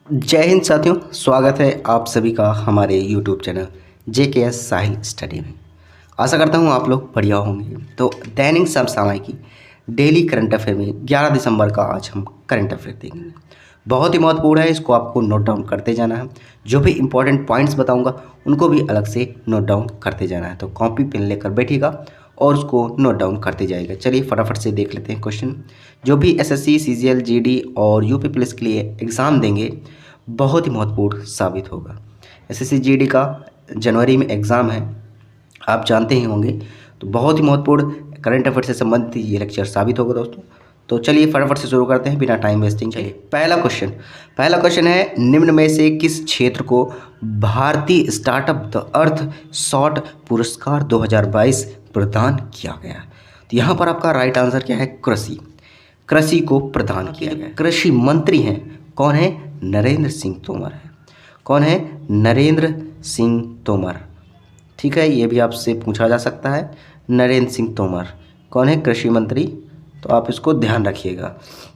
जय हिंद साथियों, स्वागत है आप सभी का हमारे यूट्यूब चैनल JKS साहिल स्टडी में। आशा करता हूँ आप लोग बढ़िया होंगे। तो दैनिक समसामयिकी डेली करंट अफेयर में 11 दिसंबर का आज हम करंट अफेयर देखेंगे। बहुत ही महत्वपूर्ण है, इसको आपको नोट डाउन करते जाना है। जो भी इंपॉर्टेंट पॉइंट्स बताऊँगा उनको भी अलग से नोट डाउन करते जाना है। तो कॉपी पेन लेकर बैठिएगा और उसको नोट डाउन करते जाएगा। चलिए फटाफट से देख लेते हैं क्वेश्चन। जो भी SSC, CGL, GD और यूपी पुलिस के लिए एग्ज़ाम देंगे बहुत ही महत्वपूर्ण साबित होगा। SSC GD का जनवरी में एग्ज़ाम है, आप जानते ही होंगे। तो बहुत ही महत्वपूर्ण करंट अफेयर से संबंधित ये लेक्चर साबित होगा दोस्तों। तो चलिए फटाफट से शुरू करते हैं बिना टाइम वेस्टिंग। चलिए पहला क्वेश्चन है, निम्न में से किस क्षेत्र को भारतीय स्टार्टअप द अर्थ शॉर्ट पुरस्कार 2022 प्रदान किया गया? तो यहाँ पर आपका राइट आंसर क्या है? कृषि को प्रदान किया गया। कृषि मंत्री हैं कौन है? नरेंद्र सिंह तोमर है। कौन है? नरेंद्र सिंह तोमर। ठीक है, ये भी आपसे पूछा जा सकता है। नरेंद्र सिंह तोमर कौन है? कृषि मंत्री। तो आप इसको ध्यान रखिएगा।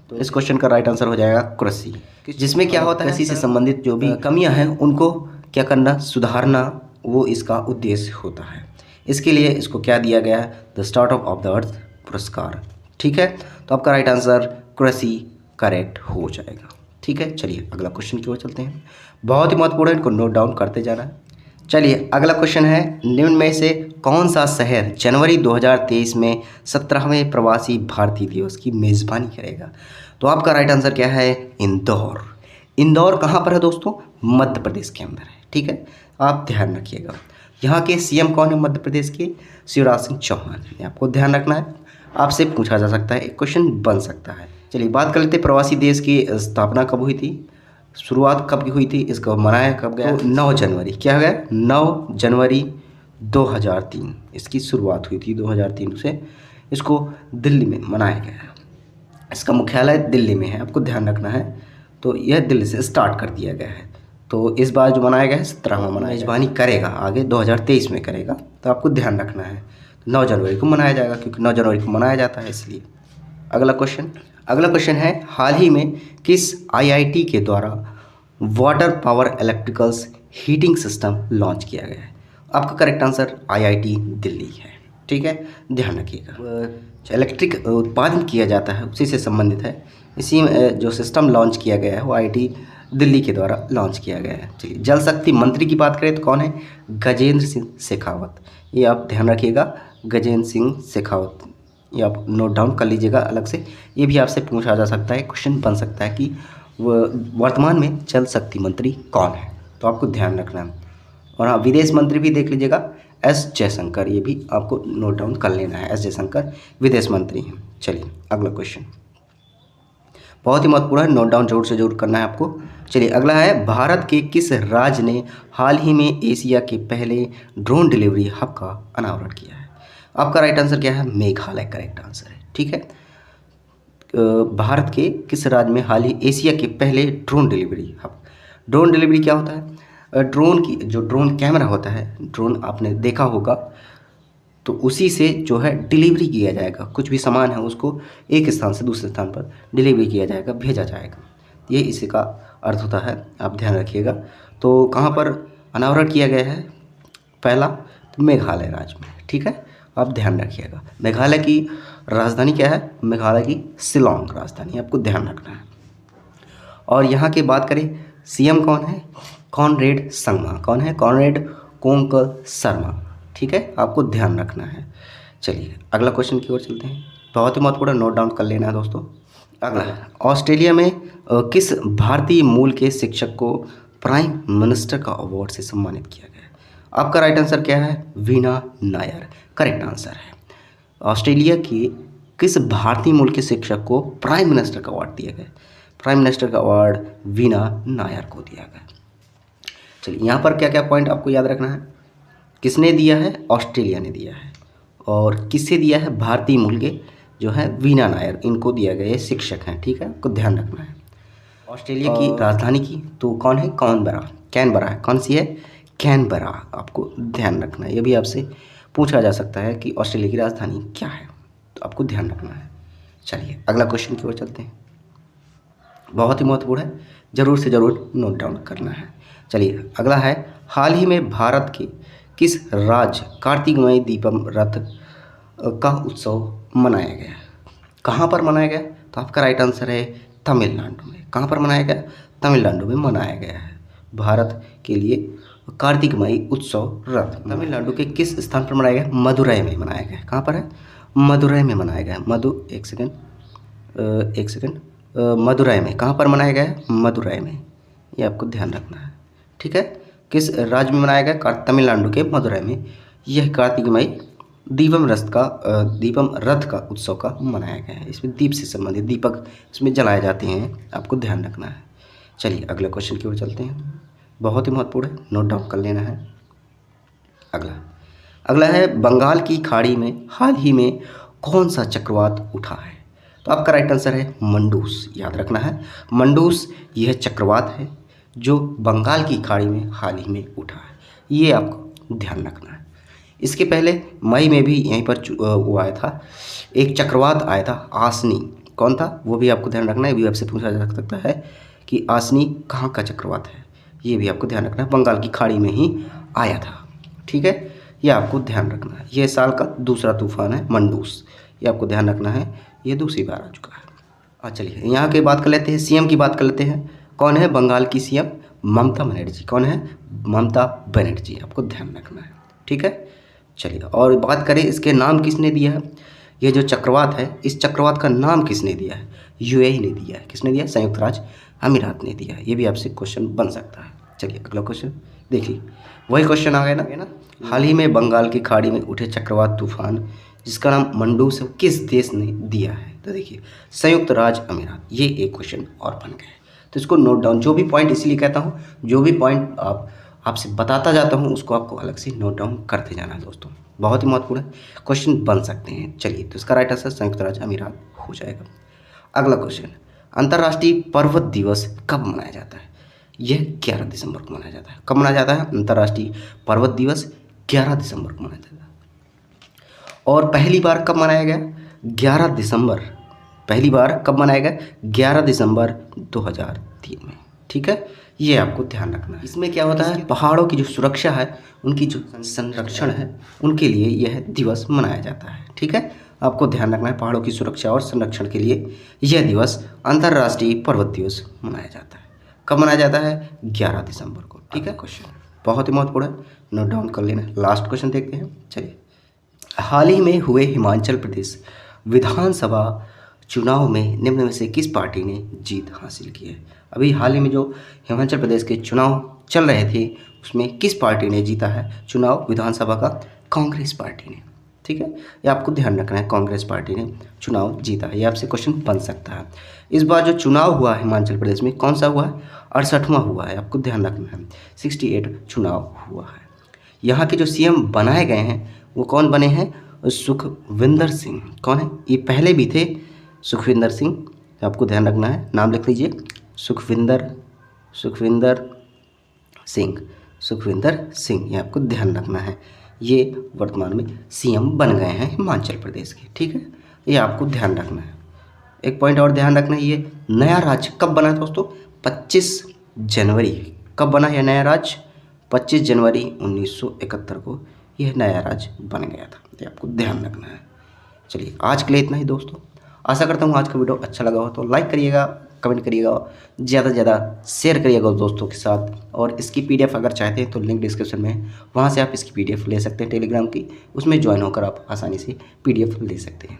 तो इस क्वेश्चन का राइट आंसर हो जाएगा कृषि, जिसमें क्या होता है कृषि से संबंधित जो भी कमियां हैं उनको क्या करना, सुधारना, वो इसका उद्देश्य होता है। इसके लिए इसको क्या दिया गया है? The startup of the earth पुरस्कार। ठीक है, तो आपका राइट आंसर कृषि करेक्ट हो जाएगा। ठीक है, चलिए अगला क्वेश्चन की ओर चलते हैं। बहुत ही महत्वपूर्ण है, इनको नोट डाउन करते जाना है। चलिए अगला क्वेश्चन है, निम्न में से कौन सा शहर जनवरी 2023 में 17वें प्रवासी भारतीय दिवस की मेज़बानी करेगा? तो आपका राइट आंसर क्या है? इंदौर। इंदौर कहाँ पर है दोस्तों? मध्य प्रदेश के अंदर है। ठीक है, आप ध्यान रखिएगा। यहाँ के CM कौन है मध्य प्रदेश के? शिवराज सिंह चौहान। ये आपको ध्यान रखना है, आपसे पूछा जा सकता है, एक क्वेश्चन बन सकता है। चलिए बात कर लेते हैं, प्रवासी देश की स्थापना कब हुई थी, शुरुआत कब की हुई थी, इसको मनाया कब गया? तो 9 जनवरी। क्या हो गया? 9 जनवरी 2003 इसकी शुरुआत हुई थी। 2003 से इसको दिल्ली में मनाया गया है। इसका मुख्यालय दिल्ली में है, आपको ध्यान रखना है। तो यह दिल्ली से स्टार्ट कर दिया गया है। तो इस बार जो मनाया गया है 17वां मनाया, मेजबानी करेगा आगे 2023 में करेगा, तो आपको ध्यान रखना है। 9 जनवरी को मनाया जाएगा, क्योंकि 9 जनवरी को मनाया जाता है इसलिए। अगला क्वेश्चन है, हाल ही में किस IIT के द्वारा water power electricals heating system launch किया गया है? आपका करेक्ट आंसर IIT दिल्ली है। ठीक है, ध्यान रखिएगा। इलेक्ट्रिक उत्पादन किया जाता है उसी से संबंधित है। इसी में जो सिस्टम लॉन्च किया गया है वो IIT दिल्ली के द्वारा लॉन्च किया गया है। चलिए जल शक्ति मंत्री की बात करें तो कौन है? गजेंद्र सिंह शेखावत। ये आप ध्यान रखिएगा, गजेंद्र सिंह शेखावत, ये आप नोट डाउन कर लीजिएगा अलग से। ये भी आपसे पूछा जा सकता है, क्वेश्चन बन सकता है कि वर्तमान में जल शक्ति मंत्री कौन है, तो आपको ध्यान रखना है। और हाँ, विदेश मंत्री भी देख लीजिएगा, S जयशंकर, ये भी आपको नोट डाउन कर लेना है। S जयशंकर विदेश मंत्री हैं। चलिए अगला क्वेश्चन बहुत ही महत्वपूर्ण है, नोट डाउन जरूर से जरूर करना है आपको। चलिए अगला है, भारत के किस राज्य ने हाल ही में एशिया के पहले ड्रोन डिलीवरी हब का अनावरण किया है? आपका राइट आंसर क्या है? मेघालय करेक्ट आंसर है। ठीक है, भारत के किस राज्य में हाल ही एशिया के पहले drone delivery hub. Drone delivery क्या होता है? ड्रोन की जो ड्रोन कैमरा होता है, ड्रोन आपने देखा होगा, तो उसी से जो है डिलीवरी किया जाएगा। कुछ भी सामान है उसको एक स्थान से दूसरे स्थान पर डिलीवरी किया जाएगा, भेजा जाएगा। ये इसी का अर्थ होता है, आप ध्यान रखिएगा। तो कहाँ पर अनावरण किया गया है? पहला तो मेघालय राज्य में। ठीक है, आप ध्यान रखिएगा। मेघालय की राजधानी क्या है? मेघालय की शिलोंग राजधानी, आपको ध्यान रखना है। और यहाँ की बात करें, CM कौन है? कॉनरेड संगमा। कौन है? कॉनरेड कोंकल शर्मा। ठीक है, आपको ध्यान रखना है। चलिए अगला क्वेश्चन की ओर चलते हैं, बहुत ही महत्वपूर्ण, नोट डाउन कर लेना है दोस्तों। अगला है, ऑस्ट्रेलिया में किस भारतीय मूल के शिक्षक को प्राइम मिनिस्टर का अवार्ड से सम्मानित किया गया? आपका राइट आंसर क्या है? वीना नायर करेक्ट आंसर है। ऑस्ट्रेलिया की किस भारतीय मूल के शिक्षक को प्राइम मिनिस्टर का अवार्ड दिया गया? प्राइम मिनिस्टर का अवार्ड वीना नायर को दिया गया। चलिए यहाँ पर क्या क्या पॉइंट आपको याद रखना है। किसने दिया है? ऑस्ट्रेलिया ने दिया है। और किससे दिया है? भारतीय मूल के जो है वीना नायर, इनको दिया गया, ये शिक्षक हैं। ठीक है, आपको ध्यान रखना है। ऑस्ट्रेलिया की राजधानी की तो कौन है? कैनबरा है। कौन सी है? कैनबरा, आपको ध्यान रखना है। ये भी आपसे पूछा जा सकता है कि ऑस्ट्रेलिया की राजधानी क्या है, तो आपको ध्यान रखना है। चलिए अगला क्वेश्चन की ओर चलते हैं, बहुत ही महत्वपूर्ण है। ज़रूर से ज़रूर नोट डाउन करना है। चलिए अगला है, हाल ही में भारत के किस राज्य कार्तिकमय दीपम रथ का उत्सव मनाया गया? कहाँ पर मनाया गया? तो आपका राइट आंसर है तमिलनाडु में। कहाँ पर मनाया गया? तमिलनाडु में मनाया गया है भारत के लिए कार्तिकमय उत्सव रथ। तमिलनाडु के किस स्थान पर मनाया गया? मदुरई में मनाया गया। कहाँ पर है? मदुरई में मनाया गया। एक सेकंड, मदुरई में। कहाँ पर मनाया गया है? मदुरई में। ये आपको ध्यान रखना है, ठीक है। किस राज्य में मनाया गया? तमिलनाडु के मदुरई में। यह कार्तिकमय दीपम रथ का उत्सव का मनाया गया है। इसमें दीप से संबंधित दीपक इसमें जलाए जाते हैं, आपको ध्यान रखना है। चलिए अगले क्वेश्चन की ओर चलते हैं, बहुत ही महत्वपूर्ण है, नोट डाउन कर लेना है। अगला है, बंगाल की खाड़ी में हाल ही में कौन सा चक्रवात उठा है? तो आपका राइट आंसर है मंडूस। याद रखना है, मंडूस यह चक्रवात है जो बंगाल की खाड़ी में हाल ही में उठा है। ये आपको ध्यान रखना है। इसके पहले मई में भी यहीं पर वो आया था, एक चक्रवात आया था आसनी। कौन था वो भी आपको ध्यान रखना है। भी आपसे पूछा जा सकता है कि आसनी कहाँ का चक्रवात है, ये भी आपको ध्यान रखना है। बंगाल की खाड़ी में ही आया था, ठीक है। ये आपको ध्यान रखना है। ये साल का दूसरा तूफान है मंडूस, ये आपको ध्यान रखना है। ये दूसरी बार आ चुका है। चलिए यहाँ की बात कर लेते हैं, सीएम की बात कर लेते हैं। कौन है बंगाल की सीएम? ममता बनर्जी। कौन है? ममता बनर्जी, आपको ध्यान रखना है, ठीक है। चलिए और बात करें इसके नाम किसने दिया है? ये जो चक्रवात है, इस चक्रवात का नाम किसने दिया है? यूएई ने दिया है। किसने दिया? संयुक्त राज्य अमीरात ने दिया है। ये भी आपसे क्वेश्चन बन सकता है। चलिए अगला क्वेश्चन देखिए, वही क्वेश्चन आ गया ना। हाल ही में बंगाल की खाड़ी में उठे चक्रवात तूफान जिसका नाम मंडूस है, किस देश ने दिया है? तो देखिए संयुक्त राज्य अमीरात। ये एक क्वेश्चन और बन गया है, तो इसको नोट डाउन। जो भी पॉइंट इसलिए कहता हूँ, जो भी पॉइंट आपसे बताता जाता हूँ उसको आपको अलग से नोट डाउन करते जाना है दोस्तों, बहुत ही महत्वपूर्ण क्वेश्चन बन सकते हैं। चलिए तो इसका राइट आंसर संयुक्त राज्य अमीरात हो जाएगा। अगला क्वेश्चन, अंतर्राष्ट्रीय पर्वत दिवस कब मनाया जाता है? यह 11 दिसंबर को मनाया जाता है। कब मनाया जाता है अंतर्राष्ट्रीय पर्वत दिवस? 11 दिसंबर को मनाया जाता है। और पहली बार कब मनाया गया? 11 दिसंबर। पहली बार कब मनाया गया? 11 दिसंबर 2003 में, ठीक है। ये आपको ध्यान रखना है। इसमें क्या होता है, पहाड़ों की जो सुरक्षा है, उनकी जो संरक्षण है, उनके लिए यह दिवस मनाया जाता है, ठीक है। आपको ध्यान रखना है, पहाड़ों की सुरक्षा और संरक्षण के लिए यह दिवस अंतर्राष्ट्रीय पर्वत दिवस मनाया जाता है। कब मनाया जाता है? 11 दिसंबर को, ठीक है। क्वेश्चन बहुत ही महत्वपूर्ण है, नोट डाउन कर लेना। लास्ट क्वेश्चन देखते हैं। चलिए, हाल ही में हुए हिमाचल प्रदेश विधानसभा चुनाव में निम्न में से किस पार्टी ने जीत हासिल की है? अभी हाल ही में जो हिमाचल प्रदेश के चुनाव चल रहे थे, उसमें किस पार्टी ने जीता है चुनाव विधानसभा का? कांग्रेस पार्टी ने, ठीक है। ये आपको ध्यान रखना है, कांग्रेस पार्टी ने चुनाव जीता है। ये आपसे क्वेश्चन बन सकता है। इस बार जो चुनाव हुआ है हिमाचल प्रदेश में, कौन सा हुआ है? 68वां हुआ है, आपको ध्यान रखना है। 68 चुनाव हुआ है। यहाँ के जो सीएम बनाए गए हैं वो कौन बने हैं? सुखविंदर सिंह। कौन है? ये पहले भी थे सुखविंदर सिंह, तो आपको ध्यान रखना है, नाम लिख लीजिए, सुखविंदर सिंह। ये आपको ध्यान रखना है। ये वर्तमान में सीएम बन गए हैं हिमाचल प्रदेश के, ठीक है। ये आपको ध्यान रखना है। एक पॉइंट और ध्यान रखना है, ये नया राज्य कब बना दोस्तों? 25 जनवरी। कब बना यह नया राज्य? 25 जनवरी 1971 को यह नया राज्य बन गया था। ये आपको ध्यान रखना है। चलिए आज के लिए इतना ही दोस्तों। आशा करता हूँ आज का वीडियो अच्छा लगा हो तो लाइक करिएगा, कमेंट करिएगा, ज़्यादा से ज़्यादा शेयर करिएगा दोस्तों के साथ। और इसकी पीडीएफ अगर चाहते हैं तो लिंक डिस्क्रिप्शन में है, वहाँ से आप इसकी पीडीएफ ले सकते हैं टेलीग्राम की, उसमें ज्वाइन होकर आप आसानी से पीडीएफ ले सकते हैं।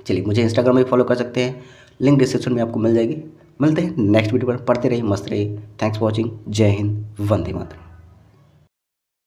चलिए मुझे इंस्टाग्राम में फॉलो कर सकते हैं, लिंक डिस्क्रिप्शन में आपको मिल जाएगी। मिलते हैं नेक्स्ट वीडियो पर, पढ़ते रहिए, मस्त रहिए। Thanks for watching. जय हिंद, वंदे मातरम।